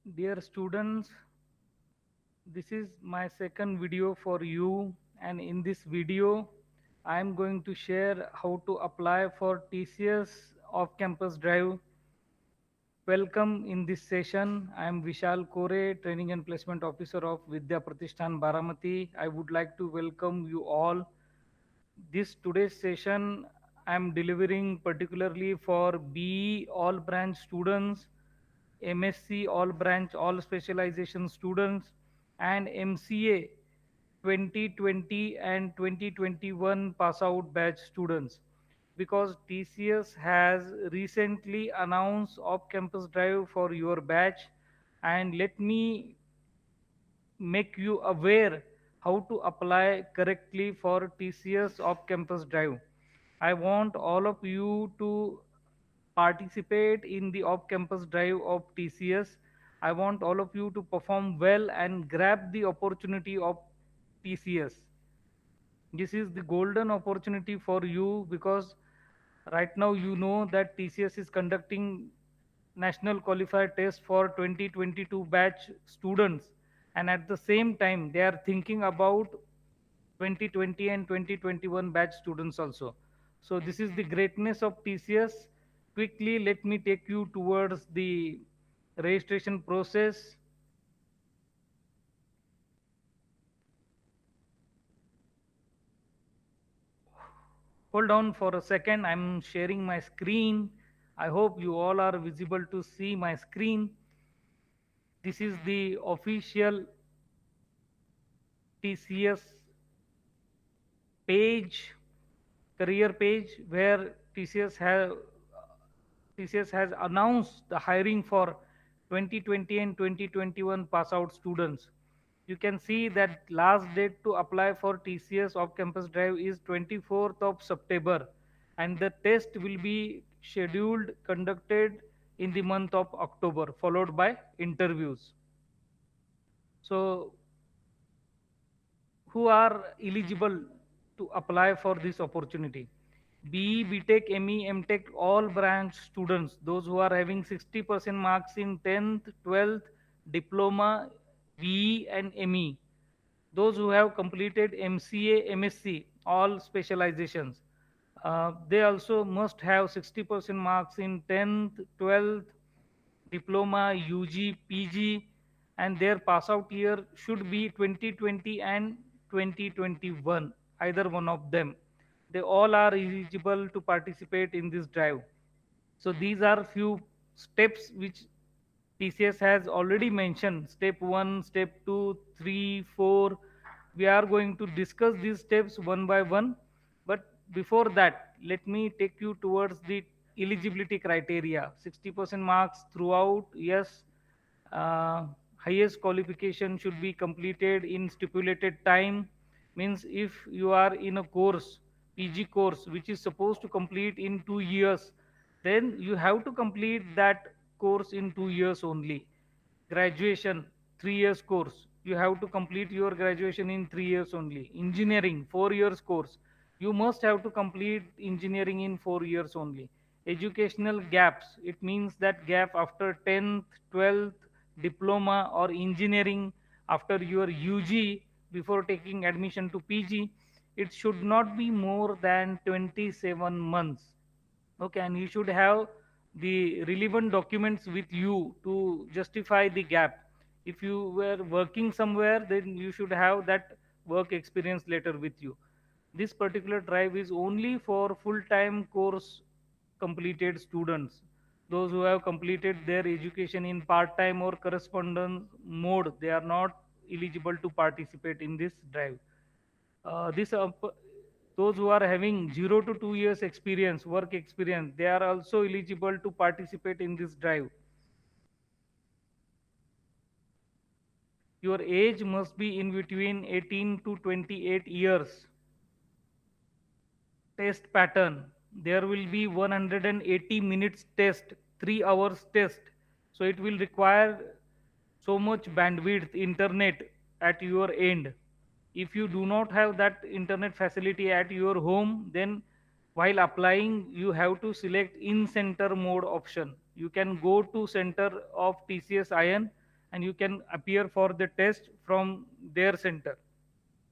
Dear students, this is my second video for you, and in this video I am going to share how to apply for TCS off campus drive. Welcome in this session. I am Vishal Kore, Training and Placement Officer of Vidya Pratishthan Baramati. I would like to welcome you all. This today's session I am delivering particularly for BE all branch students, MSc all branch all specialization students, and MCA 2020 and 2021 pass out batch students, because TCS has recently announced off campus drive for your batch. And let me make you aware how to apply correctly for TCS off campus drive. I want all of you to participate in the off campus drive of TCS. I want all of you to perform well and grab the opportunity of TCS. This is the golden opportunity for you, because right now you know that TCS is conducting national qualifier test for 2022 batch students, and at the same time they are thinking about 2020 and 2021 batch students also. So this is the greatness of TCS. Quickly let me take you towards the registration process. Hold on for a second, I'm sharing my screen. I hope you all are visible to see my screen. This is the official TCS page, career page, where TCS has announced the hiring for 2020 and 2021 pass out students. You can see that last date to apply for TCS off campus drive is 24th of September, and the test will be scheduled conducted in the month of October, followed by interviews. So who are eligible to apply for this opportunity? BE, BTech, ME, MTech, all branch students, those who are having 60% marks in 10th, 12th, diploma, BE and ME, those who have completed MCA, MSc, all specializations. They also must have 60% marks in 10th, 12th, diploma, UG, PG, and their pass out year should be 2020 and 2021, either one of them. They all are eligible to participate in this drive. So these are few steps which TCS has already mentioned. Step 1, step 2, 3, 4. We are going to discuss these steps one by one. But before that, let me take you towards the eligibility criteria. 60% marks throughout, yes. uh, Highest qualification should be completed in stipulated time. Means if you are in a course, PG course, which is supposed to complete in 2 years, then you have to complete that course in 2 years only. Graduation, 3 years course, you have to complete your graduation in 3 years only. Engineering, 4 years course, you must have to complete engineering in 4 years only. Educational gaps, it means that gap after 10th, 12th, diploma or engineering, after your UG, before taking admission to PG, it should not be more than 27 months. Okay, and you should have the relevant documents with you to justify the gap. If you were working somewhere, then you should have that work experience letter with you. This particular drive is only for full-time course completed students. Those who have completed their education in part-time or correspondence mode, they are not eligible to participate in this drive. This Those who are having 0 to 2 years experience, work experience, they are also eligible to participate in this drive. Your age must be in between 18 to 28 years. Test pattern, there will be 180 minutes test, 3 hours test. So it will require so much bandwidth internet at your end. If you do not have that internet facility at your home, then while applying you have to select in center mode option. You can go to center of TCS IN, and you can appear for the test from their center.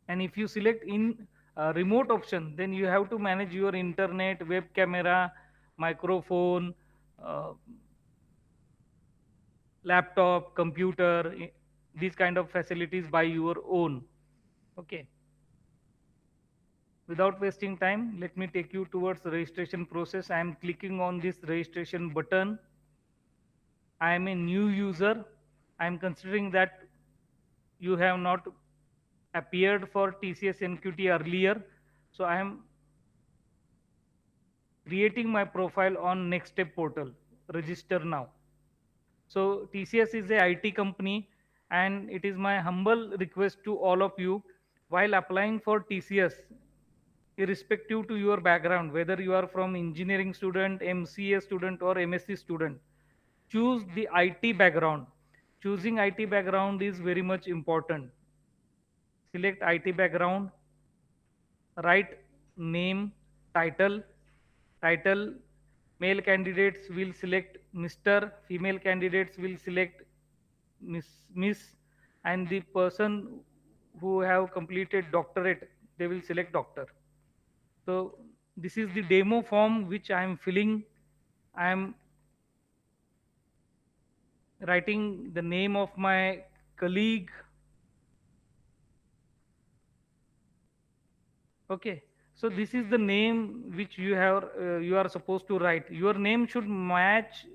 And if you select in remote option, then you have to manage your internet, web camera, microphone, uh, laptop, computer, these kind of facilities by your own. Okay. Without wasting time, let me take you towards the registration process. I am clicking on this registration button. I am a new user. I am considering that you have not appeared for TCS NQT earlier. So I am creating my profile on Next Step portal. Register now. So TCS is a IT company, and it is my humble request to all of you, while applying for TCS, irrespective to your background, whether you are from engineering student, MCA student, or MSc student, choose the IT background. Choosing IT background is very much important. Select IT background, write name, title, title. Male candidates will select Mr. Female candidates will select Miss, and the person who have completed doctorate, they will select doctor. So this is the demo form which I am filling. I am writing the name of my colleague. Okay. So this is the name which you are supposed to write. Your name should match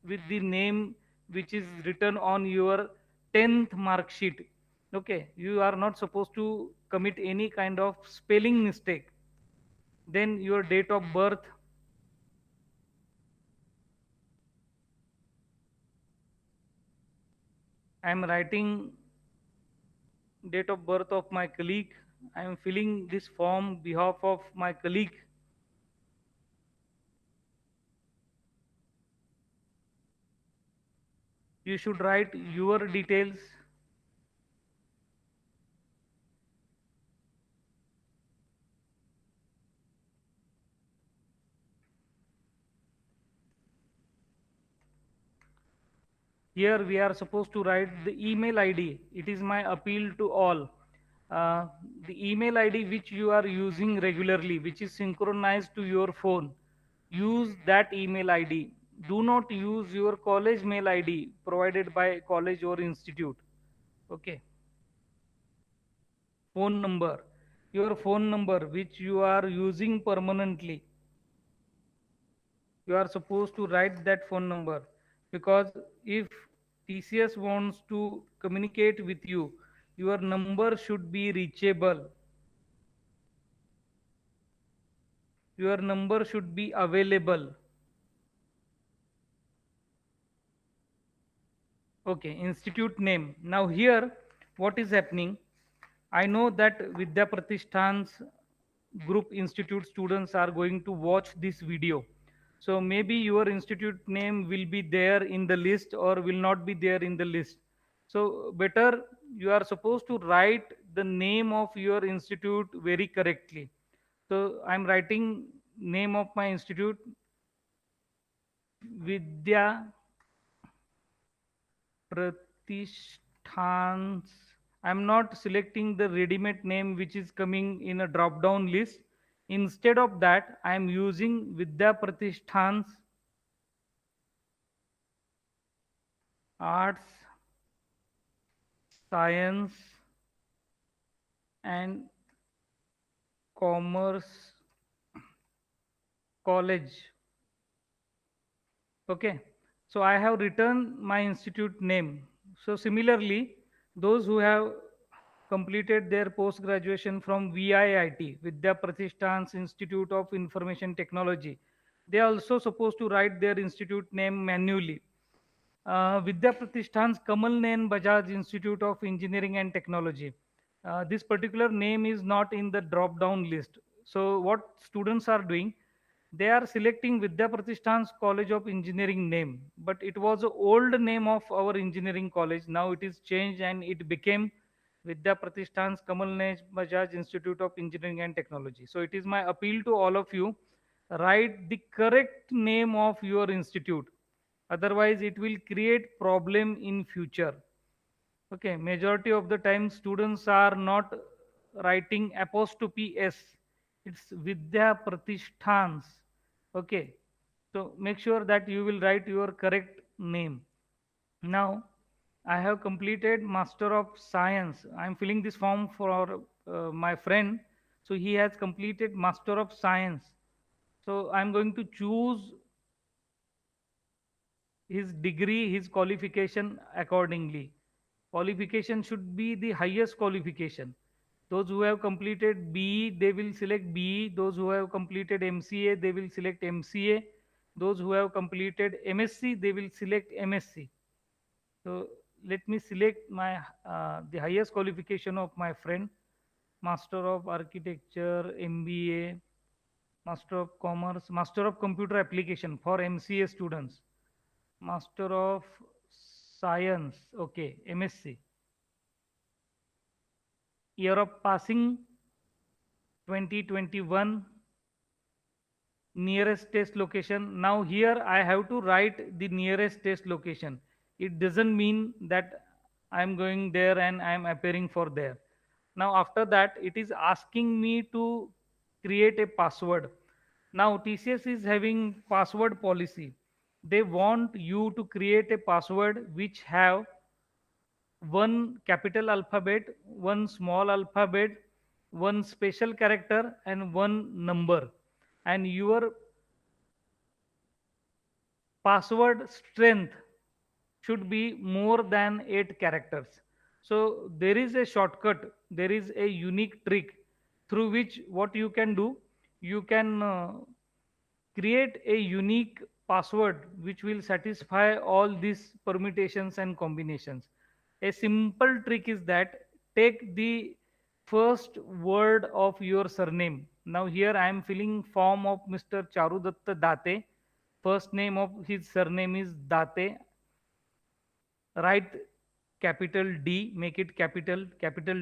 with the name which is written on your 10th mark sheet. Okay. You are not supposed to commit any kind of spelling mistake. Then your date of birth. I am writing date of birth of my colleague. I am filling this form behalf of my colleague. You should write your details. Here we are supposed to write the email ID. It is my appeal to all. Uh, the email ID which you are using regularly, which is synchronized to your phone, use that email ID. Do not use your college mail ID provided by college or institute. Okay. Phone number. Your phone number which you are using permanently, you are supposed to write that phone number, because if TCS wants to communicate with you, your number should be reachable. Your number should be available. Okay, institute name. Now here, what is happening? I know that Vidya Pratishthan's group institute students are going to watch this video. So maybe your institute name will be there in the list or will not be there in the list. So better you are supposed to write the name of your institute very correctly. So I'm writing name of my institute, Vidya Pratishthan. I'm not selecting the ready-made name which is coming in a drop-down list. Instead of that, I am using Vidya Pratishthan's Arts, Science and Commerce College. Okay. So I have written my institute name. So similarly, those who have completed their post graduation from VIIT, Vidya Pratishthan's Institute of Information Technology, they are also supposed to write their institute name manually. Vidya Pratishthan's Kamal Nayan Bajaj Institute of Engineering and Technology. This particular name is not in the drop down list. So what students are doing, they are selecting Vidya Pratishthan's College of Engineering name, but it was the old name of our engineering college. Now it is changed and it became Vidya Pratishthan's Kamal Nayan Bajaj Institute of Engineering and Technology. So it is my appeal to all of you, write the correct name of your institute. Otherwise, it will create problem in future. Okay, majority of the time students are not writing apostrophe S. It's Vidya Pratishthan's. Okay, so make sure that you will write your correct name. Now, I have completed Master of Science. I am filling this form for my friend. So he has completed Master of Science. So I am going to choose his degree, his qualification accordingly. Qualification should be the highest qualification. Those who have completed BE, they will select BE. Those who have completed MCA, they will select MCA. Those who have completed MSc, they will select MSc. So let me select my the highest qualification of my friend, Master of Architecture, MBA, Master of Commerce, Master of Computer Application for MCA students, Master of Science, okay, MSc. Year of passing 2021, nearest test location. Now here I have to write the nearest test location. It doesn't mean that I am going there and I am appearing for there. Now after that it is asking me to create a password. Now TCS is having password policy. They want you to create a password which have one capital alphabet, one small alphabet, one special character, and one number. And your password strength should be more than 8 characters. So there is a shortcut, there is a unique trick through which what you can do, you can create a unique password which will satisfy all these permutations and combinations. A simple trick is that take the first word of your surname. Now here I am filling form of Mr. Charudatta Date. First name of his surname is Date. Write capital D, make it capital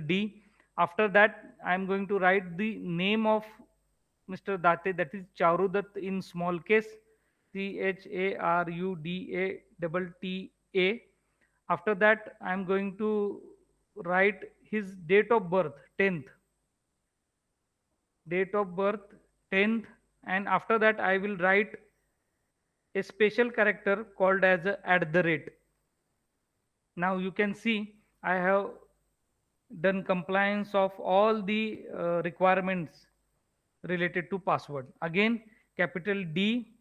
D. After that, I am going to write the name of Mr. Date, that is Charudat in small case, CHARUDATTA. After that, I am going to write his date of birth, 10th, date of birth, 10th, and after that, I will write a special character called as a at the rate. Now you can see I have done compliance of all the requirements related to password. Again, capital D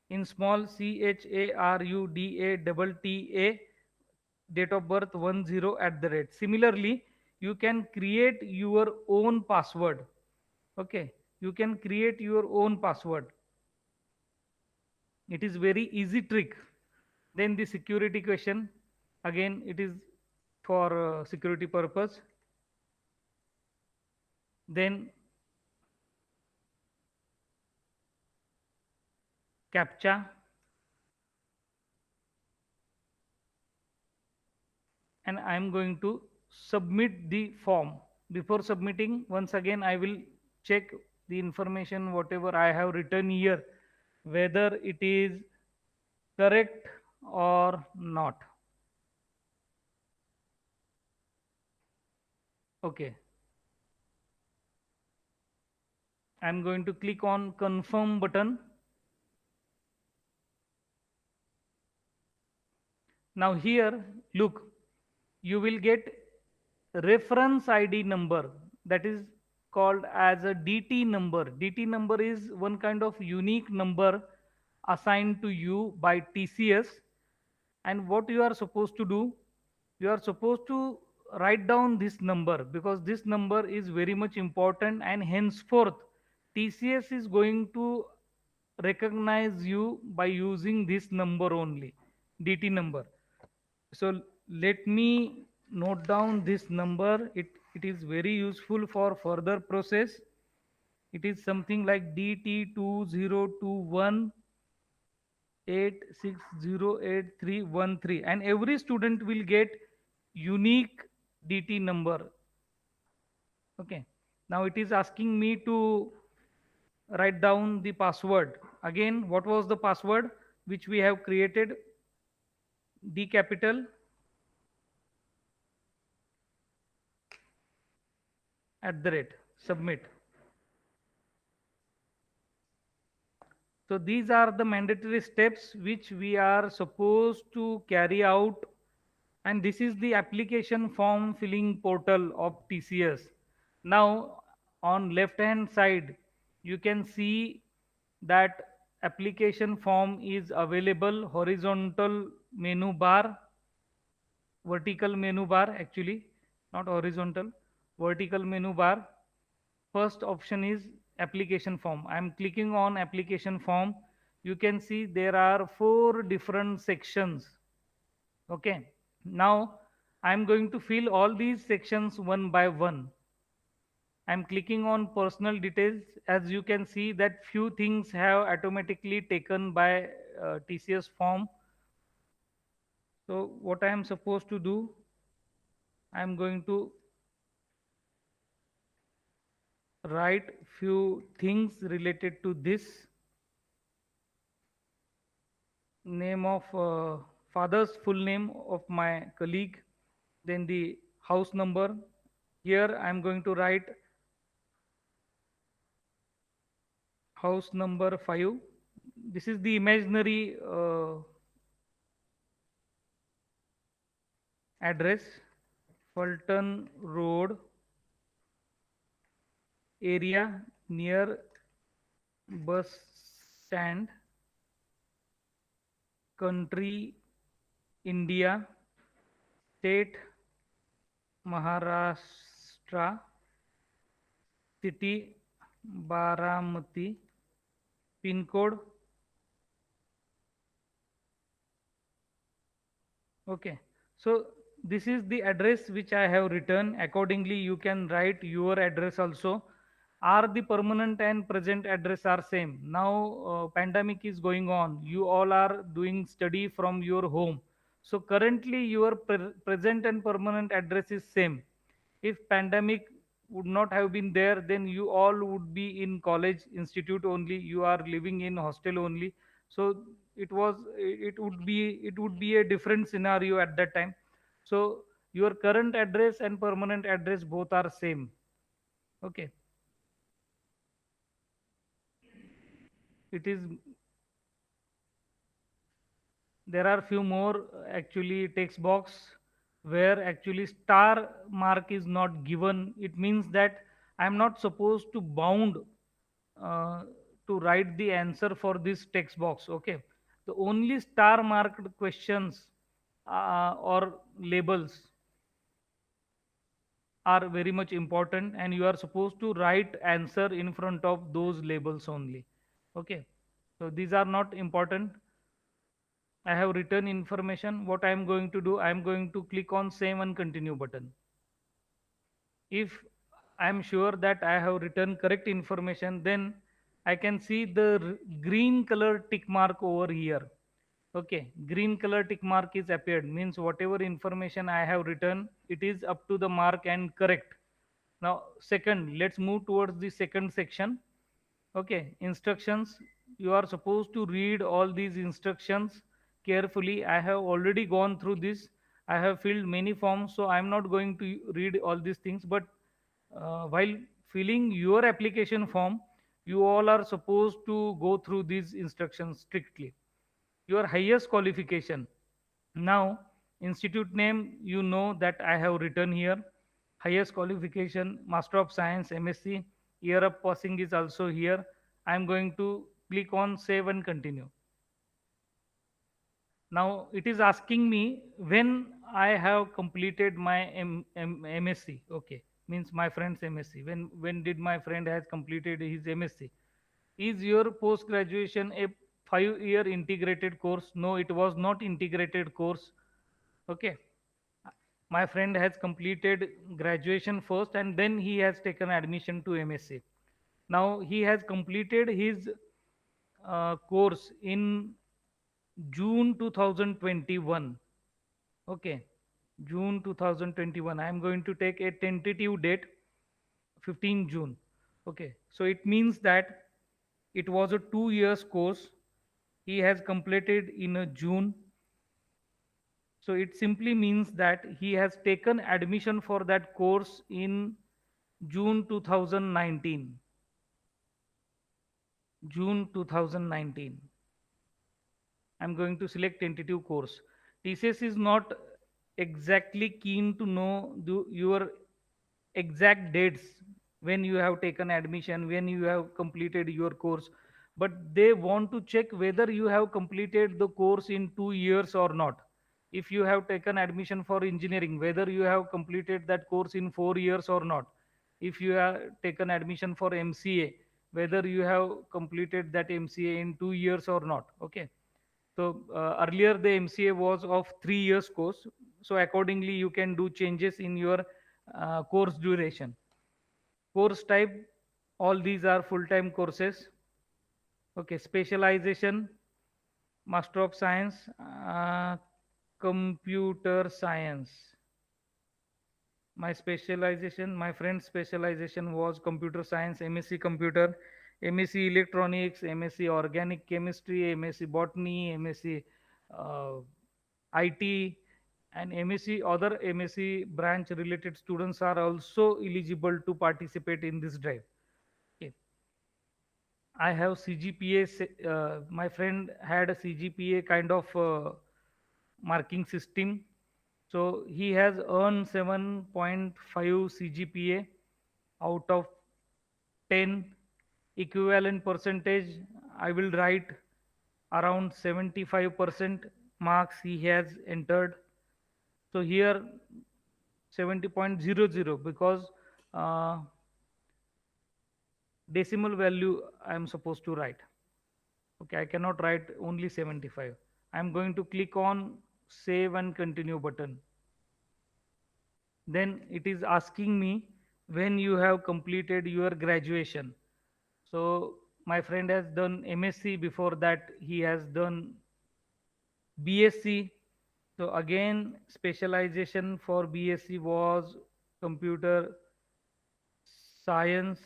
in small CHARUDATTA, date of birth 10 at the rate. Similarly, you can create your own password. Okay, you can create your own password. It is very easy trick. Then the security question, again it is for security purpose. Then CAPTCHA, and I am going to submit the form. Before submitting, once again I will check the information whatever I have written here, whether it is correct or not. Okay, I am going to click on confirm button. Now here, look, you will get reference ID number, that is called as a DT number. DT number is one kind of unique number assigned to you by TCS. And what you are supposed to do, you are supposed to write down this number because this number is very much important, and henceforth TCS is going to recognize you by using this number only, DT number. So let me note down this number. It is very useful for further process. It is something like DT2021860813, and every student will get unique DT number. Okay. Now it is asking me to write down the password. Again, what was the password which we have created? D capital @submit. So these are the mandatory steps which we are supposed to carry out, and this is the application form filling portal of TCS. Now on left hand side you can see that application form is available, horizontal menu bar, vertical menu bar actually, not horizontal, vertical menu bar. First option is application form. I am clicking on application form. You can see there are four different sections. Okay. Now I am going to fill all these sections one by one. I am clicking on personal details. As you can see that few things have automatically taken by TCS form. So what I am supposed to do, I am going to write few things related to this. Name of father's full name of my colleague, then the house number. Here I am going to write house number 5. This is the imaginary address, Fulton Road area near bus stand, country India, state Maharashtra, city Baramati, pin code. Okay. So this is the address which I have written. Accordingly, you can write your address also. Are the permanent and present address are same? Now pandemic is going on. You all are doing study from your home. So currently your present and permanent address is same. If pandemic would not have been there, then you all would be in college institute only. You are living in hostel only. So it would be a different scenario at that time. So your current address and permanent address both are same. Okay. It is, there are few more actually text box where actually star mark is not given. It means that I am not supposed to bound uh, to write the answer for this text box. Okay. The only star marked questions or labels are very much important, and you are supposed to write answer in front of those labels only. Okay. So these are not important. I have written information. What I am going to do, I am going to click on save and continue button. If I am sure that I have written correct information, then I can see the green color tick mark over here. Okay, green color tick mark is appeared, means whatever information I have written, it is up to the mark and correct. Now second, let's move towards the second section. Okay, instructions. You are supposed to read all these instructions carefully. I have already gone through this. I have filled many forms, so I am not going to read all these things. But while filling your application form, you all are supposed to go through these instructions strictly. Your highest qualification. Now, institute name, you know that I have written here. Highest qualification, Master of Science, MSc. Year of passing is also here. I am going to click on save and continue. Now it is asking me when I have completed my MSc. Okay, means my friend's MSc. When did my friend has completed his MSc? Is your post graduation a 5-year integrated course? No, it was not integrated course. Okay, my friend has completed graduation first and then he has taken admission to MSc. Now he has completed his course in June 2021. Okay, June 2021. I am going to take a tentative date, 15 June. Okay, so it means that it was a 2 years course. He has completed in a June. So it simply means that he has taken admission for that course in June 2019. June 2019. I'm going to select tentative course. TCS is not exactly keen to know your exact dates when you have taken admission, when you have completed your course, but they want to check whether you have completed the course in 2 years or not. If you have taken admission for engineering, whether you have completed that course in 4 years or not. If you have taken admission for MCA, whether you have completed that MCA in 2 years or not. Okay. So earlier the MCA was of 3 years course. So accordingly, you can do changes in your course duration. Course type, all these are full-time courses. Okay, specialization, Master of Science, Computer Science. My friend's specialization was Computer Science, MSc Computer, MSc Electronics, MSc Organic Chemistry, MSc Botany, MSc uh, IT, and MSc. Other MSc branch related students are also eligible to participate in this drive. Okay. I have CGPA. My friend had a CGPA kind of marking system. So he has earned 7.5 CGPA out of 10. Equivalent percentage, I will write around 75% marks he has entered. So here 70.00, because uh, decimal value I am supposed to write. Okay, I cannot write only 75. I am going to click on save and continue button. Then it is asking me when you have completed your graduation. So my friend has done MSc, before that he has done BSc. So again, specialization for BSc was computer science,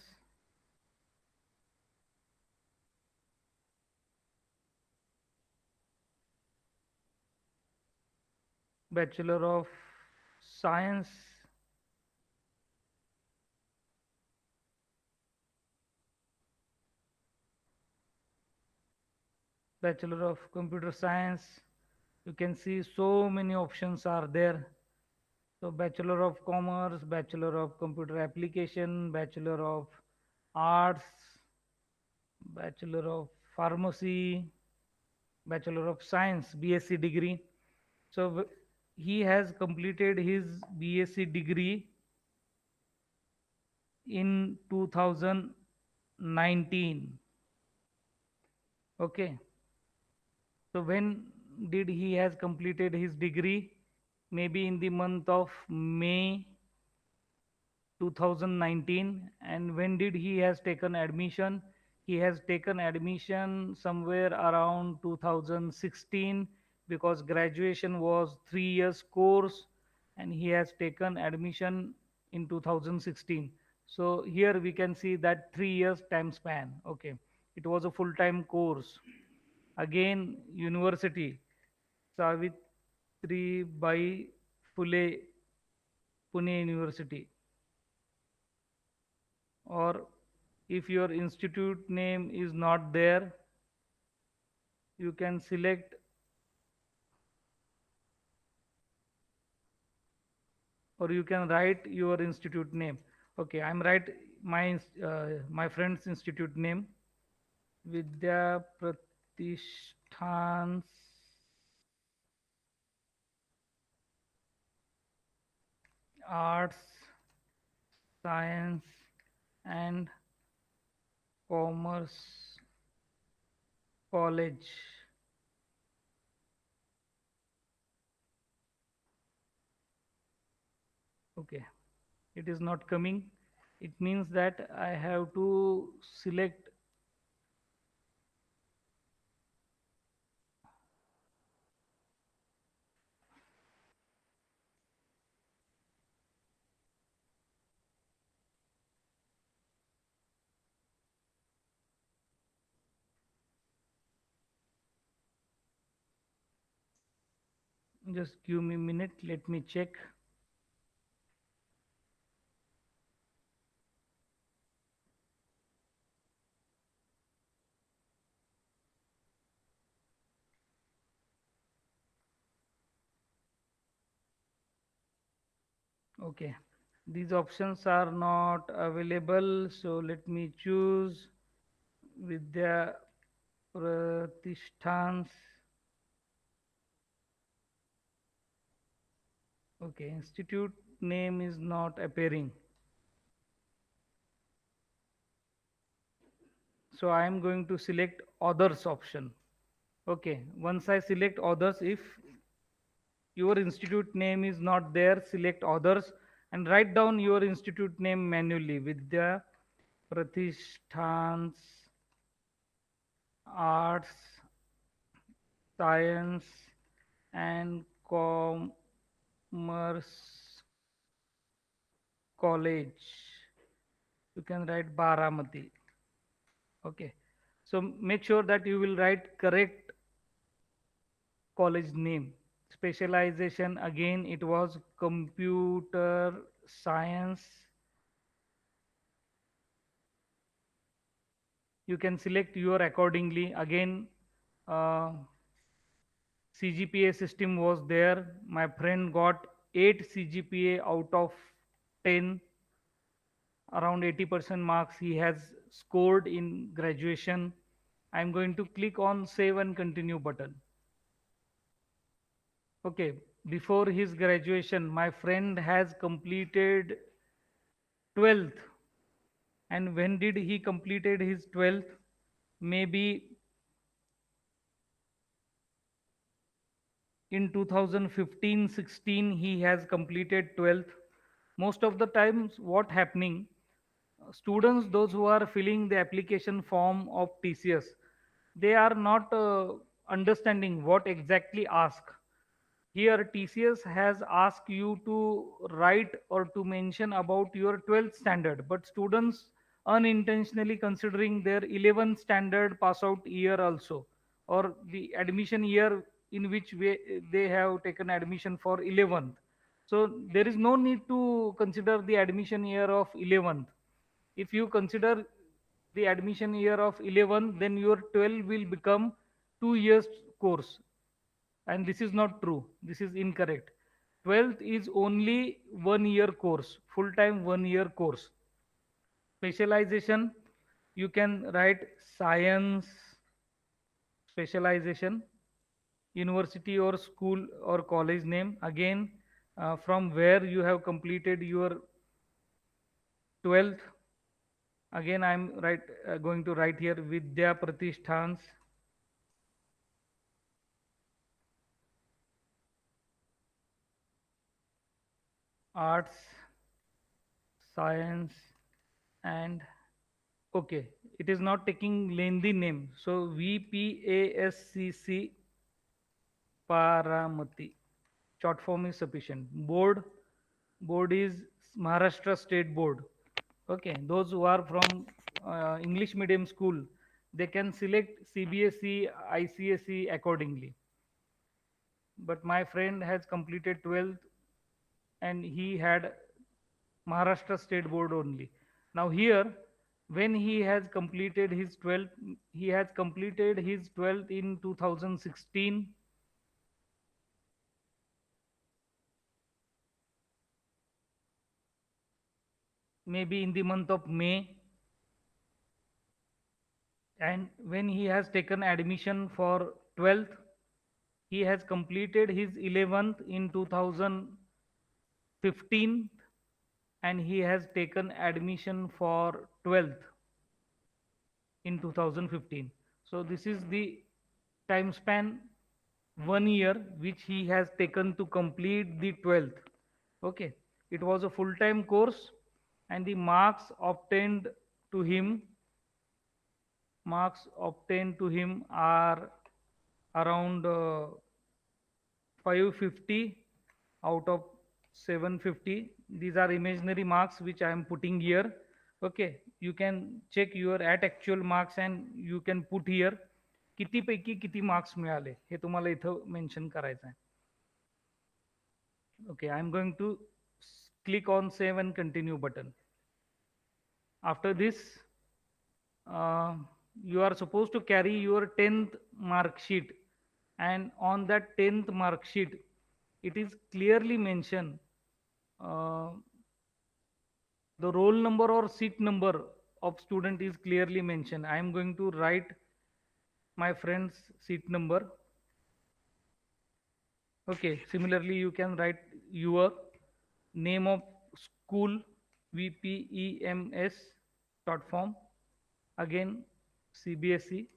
Bachelor of Science, Bachelor of Computer Science. You can see so many options are there. So Bachelor of Commerce, Bachelor of Computer Application, Bachelor of Arts, Bachelor of Pharmacy, Bachelor of Science, BSc degree. So he has completed his BSc degree in 2019. Okay. So when did he has completed his degree? Maybe in the month of May 2019. And when did he has taken admission? He has taken admission somewhere around 2016, because graduation was 3 years course, and he has taken admission in 2016. So here we can see that 3 years time span. Okay, it was a full-time course. Again, university, Savitri Bai Phule, Pune University. Or if your institute name is not there, you can select, or you can write your institute name. Okay, I'm write my friend's institute name, Vidya Pratishthan Arts, Science and Commerce College. Okay, it is not coming. It means that I have to select. Just give me a minute, let me check. Okay, these options are not available, so let me choose Vidya Pratishthan's. Okay, institute name is not appearing. So I am going to select others option. Okay, once I select others, if your institute name is not there, select others and write down your institute name manually. Vidya Pratishthan's Arts, Science and Commerce College. You can write Baramati. Okay. So make sure that you will write correct college name. Specialization again it was computer science. You can select your accordingly. Again, CGPA system was there. My friend got 8 CGPA out of 10, around 80% marks he has scored in graduation. I'm going to click on save and continue button. Okay, before his graduation, my friend has completed 12th. And when did he completed his 12th? Maybe in 2015-16 he has completed 12th. Most of the times what happening, students those who are filling the application form of TCS, they are not understanding what exactly ask. Here TCS has asked you to write or to mention about your 12th standard, but students unintentionally considering their 11th standard pass out year also, or the admission year in which they have taken admission for 11th. So there is no need to consider the admission year of 11th. If you consider the admission year of 11th, then your 12 will become 2 years course, and this is not true, this is incorrect. 12th is only 1 year course, full time 1 year course. Specialization, you can write science specialization, university or school or college name. Again, from where you have completed your 12th. Again I'm going to write here Vidya Pratishthan's arts, science and, okay, it is not taking lengthy name. So VPASCC Paramati. Short form is sufficient. Board is Maharashtra State Board. Okay, those who are from English medium school, they can select CBSE, ICSE accordingly. But my friend has completed 12th and he had Maharashtra State Board only. Now here, when he has completed his 12th, he has completed his 12th in 2016, maybe in the month of May, and when he has taken admission for 12th, he has completed his 11th in 2015 and he has taken admission for 12th in 2015. So this is the time span, 1 year which he has taken to complete the 12th. Okay, it was a full time course and the marks obtained to him are around 550 out of 750. These are imaginary marks which I am putting here. Okay, you can check your at actual marks and you can put here किती पैकी किती marks मिळाले हे तुम्हाला इथं mention करायचं आहे. Okay, I'm going to click on save and continue button. After this, uh, you are supposed to carry your 10th mark sheet, and on that 10th mark sheet, it is clearly mentioned uh, the roll number or seat number of student is clearly mentioned. I am going to write my friend's seat number. Okay, similarly you can write your name of school, VPEMS dot form, again CBSE,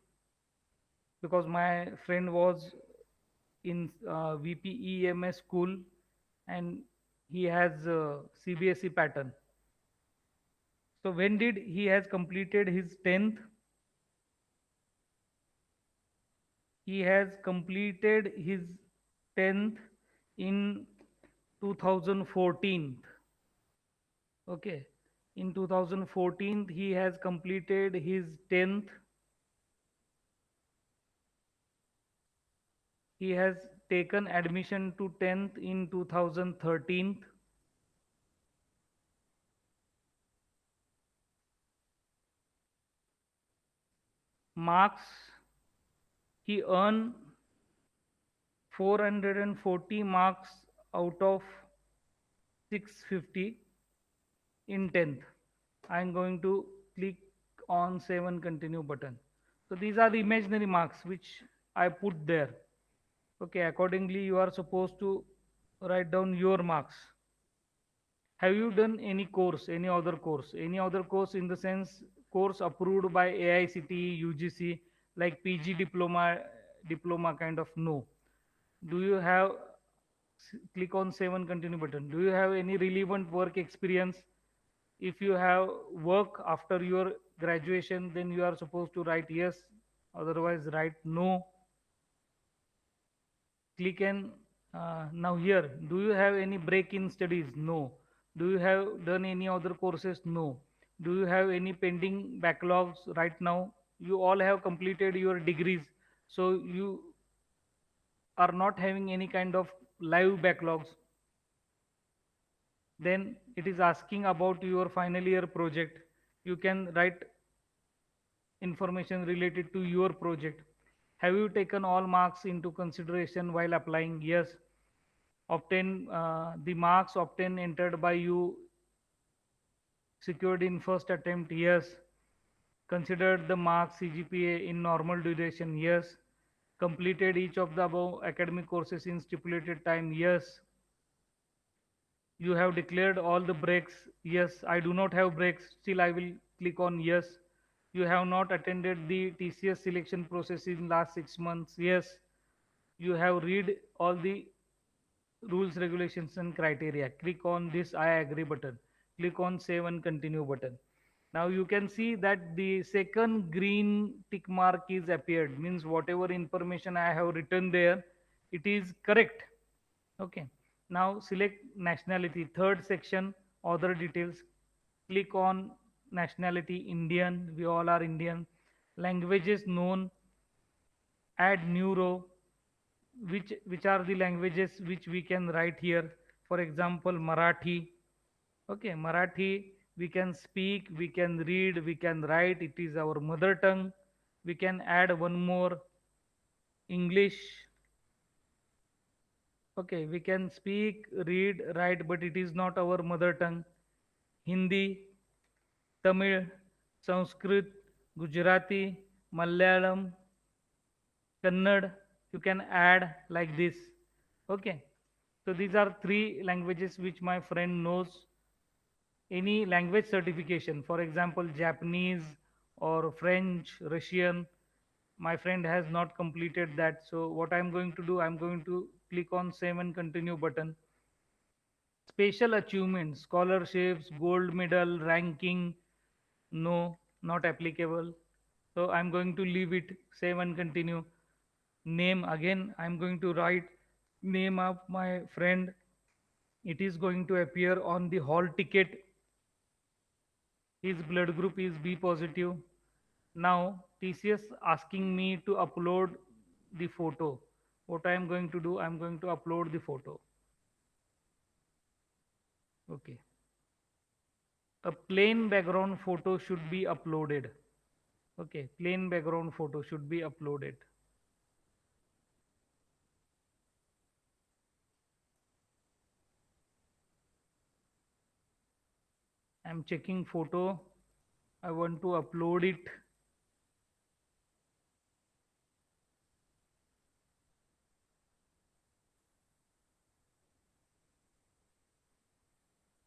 because my friend was in VPEMS school and he has CBSE pattern. So when did he has completed his 10th? He has completed his 10th in 2014. Okay. In 2014, he has completed his 10th. He has taken admission to 10th in 2013. Marks, he earned 440 marks out of 650 in 10th. I'm going to click on save and continue button. So these are the imaginary marks which I put there. Okay, accordingly you are supposed to write down your marks. Have you done any course, any other course in the sense course approved by AICTE, UGC, like PG diploma kind of? No. Do you have, click on save and continue button. Do you have any relevant work experience? If you have work after your graduation, then you are supposed to write yes, otherwise write no. Click and now here, do you have any break in studies? No. Do you have done any other courses? No. Do you have any pending backlogs right now? You all have completed your degrees, so you are not having any kind of live backlogs. Then it is asking about your final year project. You can write information related to your project. Have you taken all marks into consideration while applying? Yes. Obtain the marks obtained entered by you secured in first attempt? Yes. Considered the marks CGPA in normal duration? Yes. Completed each of the above academic courses in stipulated time? Yes. You have declared all the breaks? Yes. I do not have breaks, still I will click on yes. You have not attended the TCS selection process in last 6 months? Yes. You have read all the rules, regulations and criteria? Click on this I agree button. Click on save and continue button. Now you can see that the second green tick mark is appeared, means whatever information I have written there, it is correct. Okay. Now select nationality, third section, other details. Click on nationality, Indian, we all are Indian. Languages known, add new row. Which are the languages which we can write here? For example, Marathi. Okay, Marathi we can speak, we can read, we can write, it is our mother tongue. We can add one more, English. Okay, we can speak, read, write, but it is not our mother tongue. Hindi, Tamil, Sanskrit, Gujarati, Malayalam, Kannada, you can add like this. Okay, so these are three languages which my friend knows. Any language certification, for example, Japanese or French, Russian, my friend has not completed that. So what I'm going to do, I'm going to click on save and continue button. Special achievements, scholarships, gold medal, ranking, no, not applicable. So I'm going to leave it, save and continue. Name, again I'm going to write name of my friend. It is going to appear on the hall ticket. His blood group is B positive. Now TCS asking me to upload the photo. What I am going to do, I am going to upload the photo. Okay. A plain background photo should be uploaded. Okay, plain background photo should be uploaded. I'm checking photo. I want to upload it.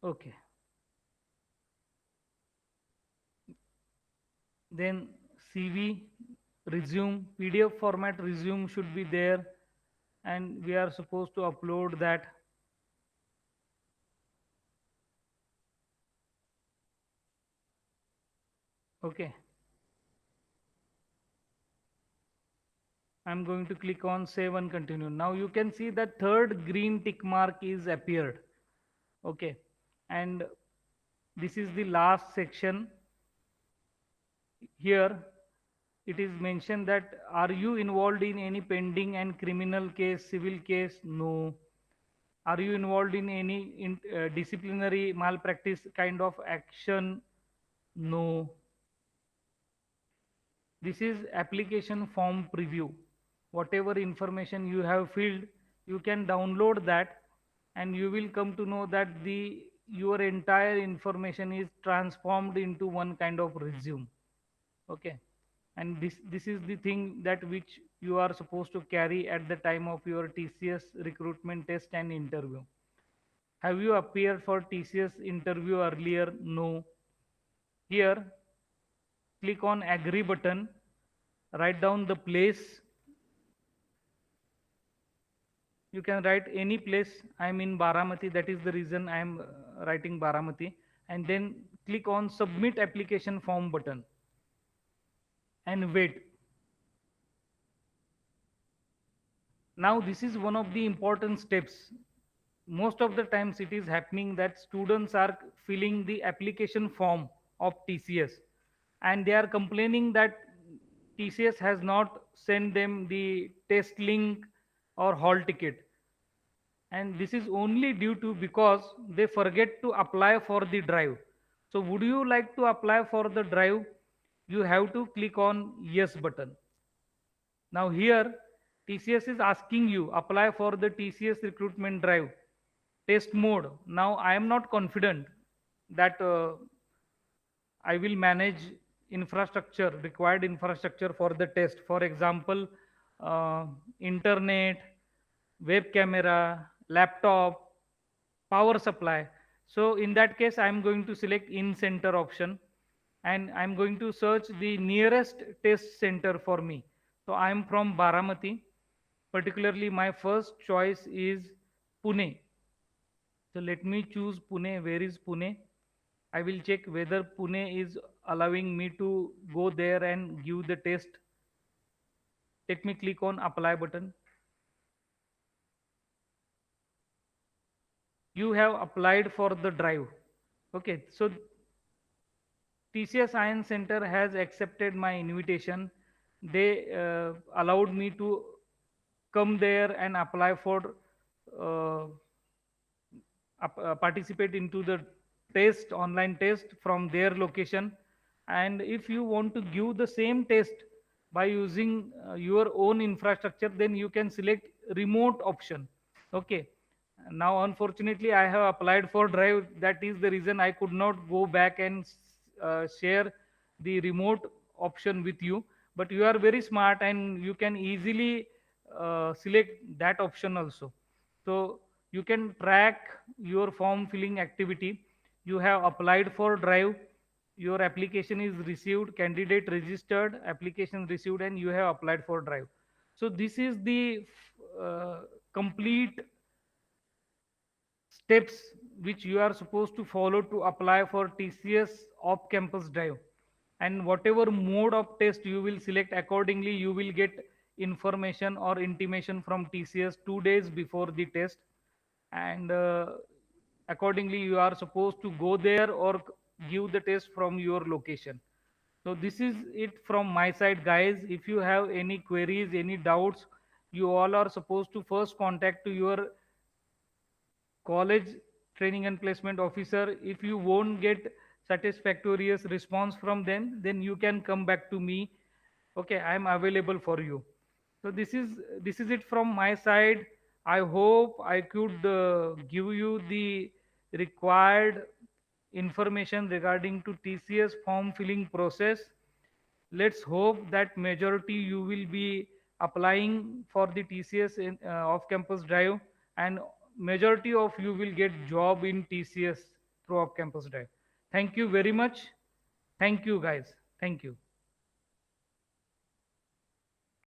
Okay. Then CV, resume, PDF format resume should be there, and we are supposed to upload that. Okay. I'm going to click on save and continue. Now you can see that third green tick mark is appeared. Okay. And this is the last section. Here it is mentioned that are you involved in any pending and criminal case, civil case? No. Are you involved in any disciplinary malpractice kind of action? No. This is application form preview. Whatever information you have filled, you can download that, and you will come to know that the your entire information is transformed into one kind of resume. Okay. And this is the thing that which you are supposed to carry at the time of your TCS recruitment test and interview. Have you appeared for TCS interview earlier? No. Here, click on agree button, write down the place. You can write any place. I am in Baramati, that is the reason I am writing Baramati. And then click on submit application form button and wait. Now this is one of the important steps. Most of the times it is happening that students are filling the application form of TCS, and they are complaining that TCS has not sent them the test link or hall ticket, and this is only due to because they forget to apply for the drive. So would you like to apply for the drive? You have to click on yes button. Now here TCS is asking you apply for the TCS recruitment drive test mode. Now I am not confident that I will manage infrastructure, required infrastructure for the test. For example, internet, web camera, laptop, power supply. So in that case, I'm going to select in center option, and I'm going to search the nearest test center for me. So I'm from Baramati. Particularly, my first choice is Pune. So let me choose Pune. Where is Pune? I will check whether Pune is allowing me to go there and give the test. Let me click on apply button. You have applied for the drive. Okay, so TCS Science Center has accepted my invitation. They allowed me to come there and apply for uh, participate into the test, online test from their location. And if you want to give the same test by using your own infrastructure, then you can select remote option. Okay. Now unfortunately I have applied for drive, that is the reason I could not go back and share the remote option with you. But you are very smart and you can easily select that option also. So you can track your form filling activity. You have applied for drive, your application is received, candidate registered, application received, and you have applied for drive. So this is the uh, complete steps which you are supposed to follow to apply for TCS off campus drive. And whatever mode of test you will select, accordingly you will get information or intimation from TCS 2 days before the test. And accordingly you are supposed to go there or give the test from your location. So this is it from my side, guys. If you have any queries, any doubts, you all are supposed to first contact to your college training and placement officer. If you won't get satisfactory response from them, then you can come back to me. Okay, I am available for you. So this is it from my side. I hope I could give you the required information regarding to TCS form filling process. Let's hope that majority you will be applying for the TCS in, off campus drive, and majority of you will get job in TCS through off campus drive. Thank you very much. Thank you guys. Thank you.